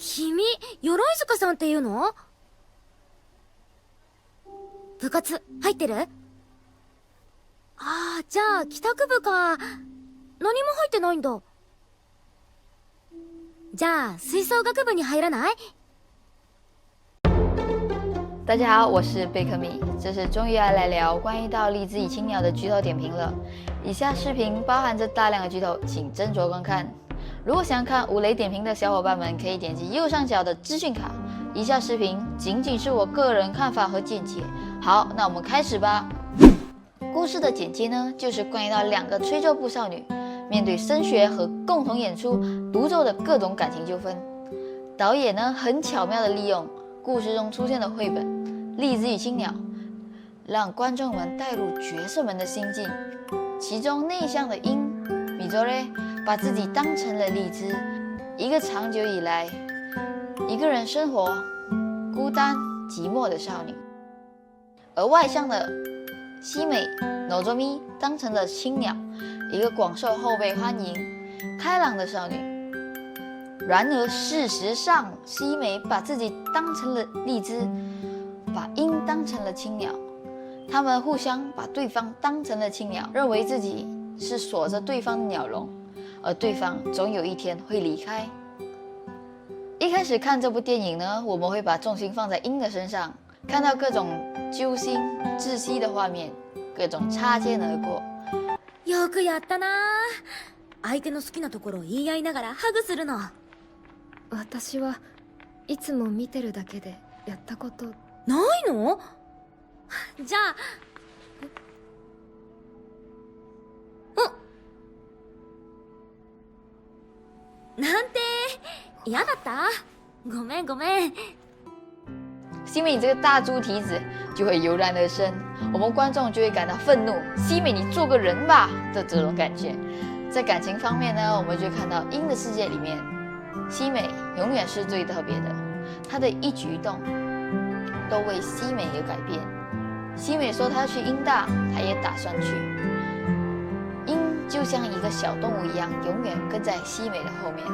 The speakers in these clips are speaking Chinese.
君、鎧塚さんっていうの？部活入ってる？ああ、じゃあ帰宅部か。何も入ってないんだ。じゃあ吹奏楽部に入らない？大家好，我是贝克米，这是终于要来聊关于到荔枝与青鸟的剧透点评了。以下视频包含着大量的剧透，请斟酌观看。如果想看无雷点评的小伙伴们，可以点击右上角的资讯卡。以下视频仅仅是我个人看法和见解。好，那我们开始吧。故事的简介呢，就是关于到两个吹奏部少女面对升学和共同演出独奏的各种感情纠纷。导演呢，很巧妙地利用故事中出现的绘本《荔枝与青鸟》，让观众们带入角色们的心境。其中内向的樱米佐雷把自己当成了荔枝，一个长久以来一个人生活、孤单寂寞的少女；而外向的西美诺佐咪当成了青鸟，一个广受后辈欢迎、开朗的少女。然而事实上，西美把自己当成了荔枝，把樱当成了青鸟。他们互相把对方当成了青鸟，认为自己是锁着对方的鸟笼，而对方总有一天会离开。一开始看这部电影呢，我们会把重心放在樱的身上，看到各种揪心、窒息的画面，各种擦肩而过。よくやったな。相手の好きなところを言い合いながらハグするの。私はいつも見てるだけでやったことないの？じゃあなんて嫌だった？ごめんごめん。西美，你这个大猪蹄子就会油然而生，我们观众就会感到愤怒。西美，你做个人吧的这种感觉。在感情方面呢，我们就看到樱的世界里面，西美永远是最特别的，她的一举一动都为西美而改变。西美说她要去樱大，她也打算去。樱就像一个小动物一样，永远跟在西美的后面。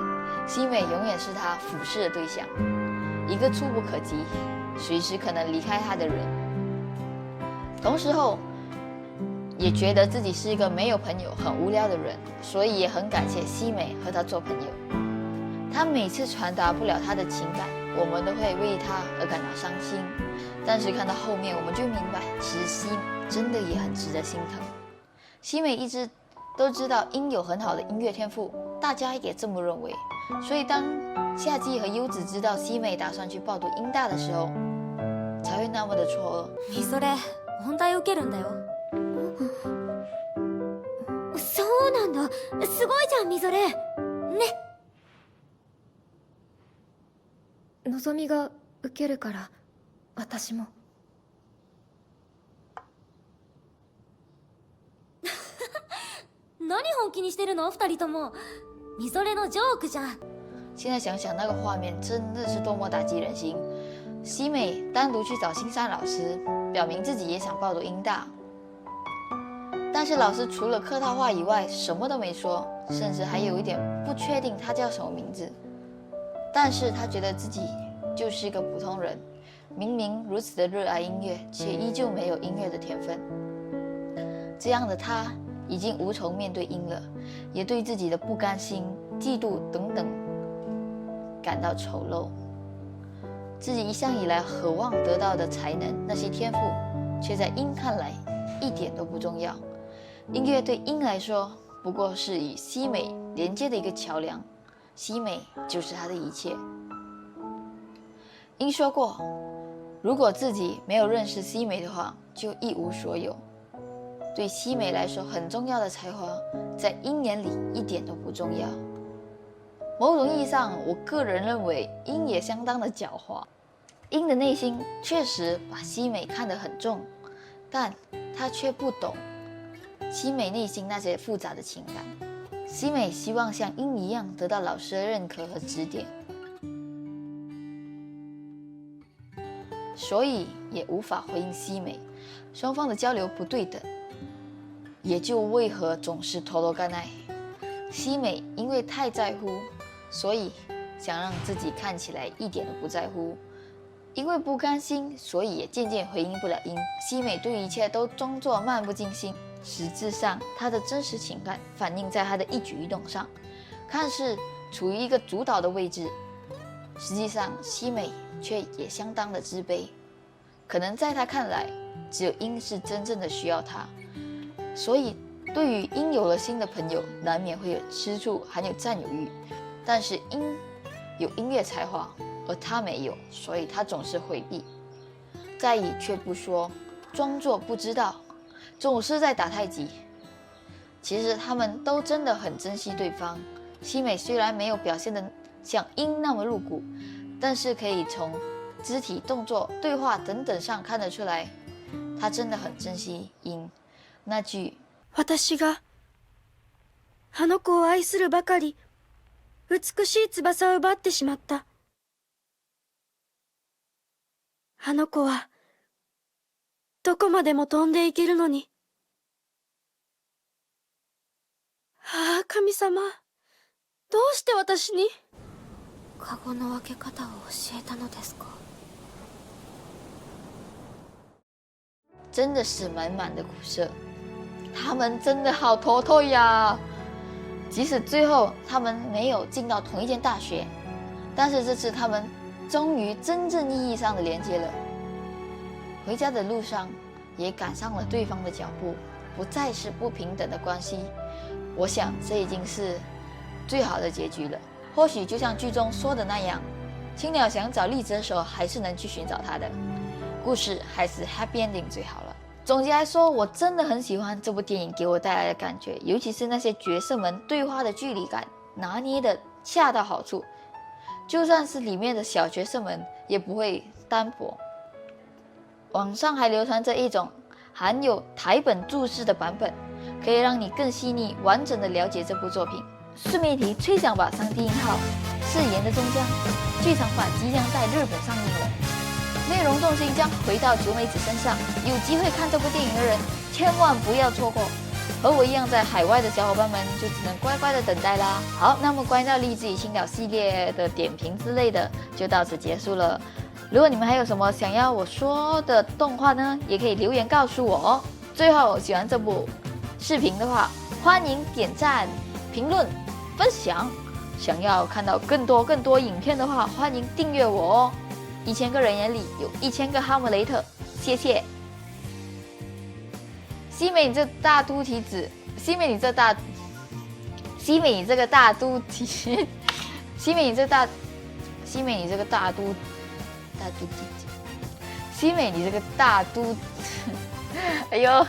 西美永远是她俯视的对象，一个触不可及、随时可能离开她的人。同时候，也觉得自己是一个没有朋友、很无聊的人，所以也很感谢西美和她做朋友。她每次传达不了她的情感，我们都会为她而感到伤心。但是看到后面，我们就明白，其实西美真的也很值得心疼。西美一直都知道樱有很好的音乐天赋，大家也这么认为。所以当夏季和优子知道西美打算去报读樱大的时候，才会那么的错愕。みそれ本大受けるんだよ。そうなんだ。すごいじゃんみそれ。ね。のぞみが受けるから私も。何本気にしてるの？二人とも。みそれのジョークじゃん。现在想想那个画面真的是多么打击人心。西美单独去找新山老师，表明自己也想报读樱大，但是老师除了客套话以外什么都没说，甚至还有一点不确定他叫什么名字。但是他觉得自己就是一个普通人，明明如此的热爱音乐，却依旧没有音乐的天分。这样的他已经无从面对樱了，也对自己的不甘心、嫉妒等等感到丑陋。自己一向以来渴望得到的才能，那些天赋，却在樱看来一点都不重要。音乐对樱来说，不过是与西美连接的一个桥梁，西美就是他的一切。樱说过，如果自己没有认识西美的话，就一无所有。对西美来说，很重要的才华，在樱眼里一点都不重要。某种意义上，我个人认为樱也相当的狡猾。樱的内心确实把西美看得很重，但他却不懂西美内心那些复杂的情感。西美希望像樱一样得到老师的认可和指点，所以也无法回应西美。双方的交流不对等，也就为何总是偷偷干爱。西美因为太在乎，所以想让自己看起来一点都不在乎。因为不甘心，所以也渐渐回应不了樱。西美对一切都装作漫不经心，实质上她的真实情感反映在她的一举一动上，看似处于一个主导的位置，实际上西美却也相当的自卑。可能在她看来，只有樱是真正的需要她，所以对于樱有了新的朋友，难免会有吃醋，还有占有欲。但是樱有音乐才华，而他没有，所以他总是回避，在意却不说，装作不知道，总是在打太极。其实他们都真的很珍惜对方。西美虽然没有表现得像樱那么露骨，但是可以从肢体动作、对话等等上看得出来，他真的很珍惜樱。那句私があの子を愛するばかり美しい翼を奪ってしまった。あの子はどこまでも飛んでいけるのに。ああ、神様、どうして私に？カゴの分け方を教えたのですか？真的是满满的苦涩，他们真的好头痛呀！即使最后他们没有进到同一间大学，但是这次他们终于真正意义上的连接了。回家的路上也赶上了对方的脚步，不再是不平等的关系。我想这已经是最好的结局了。或许就像剧中说的那样，青鸟想找栗子的时候，还是能去寻找他的。故事还是 happy ending 最好了。总结来说，我真的很喜欢这部电影给我带来的感觉，尤其是那些角色们对话的距离感拿捏的恰到好处，就算是里面的小角色们也不会单薄。网上还流传着一种含有台本注释的版本，可以让你更细腻完整的了解这部作品。顺便一提，吹响吧上帝音号誓言的终将剧场版即将在日本上映了，内容重心将回到九美子身上。有机会看这部电影的人千万不要错过，和我一样在海外的小伙伴们就只能乖乖的等待啦。好，那么关于到励志与青鸟系列的点评之类的就到此结束了。如果你们还有什么想要我说的动画呢，也可以留言告诉我哦。最后，喜欢这部视频的话，欢迎点赞、评论、分享。想要看到更多影片的话，欢迎订阅我哦。1000个人眼里有1000个哈姆雷特，谢谢。西美，你这大肚蹄子！西美，你这大，西美，你这个大肚蹄，西美，你这大，西美，你这个大肚蹄子，西美，你这个大肚子，哎呦！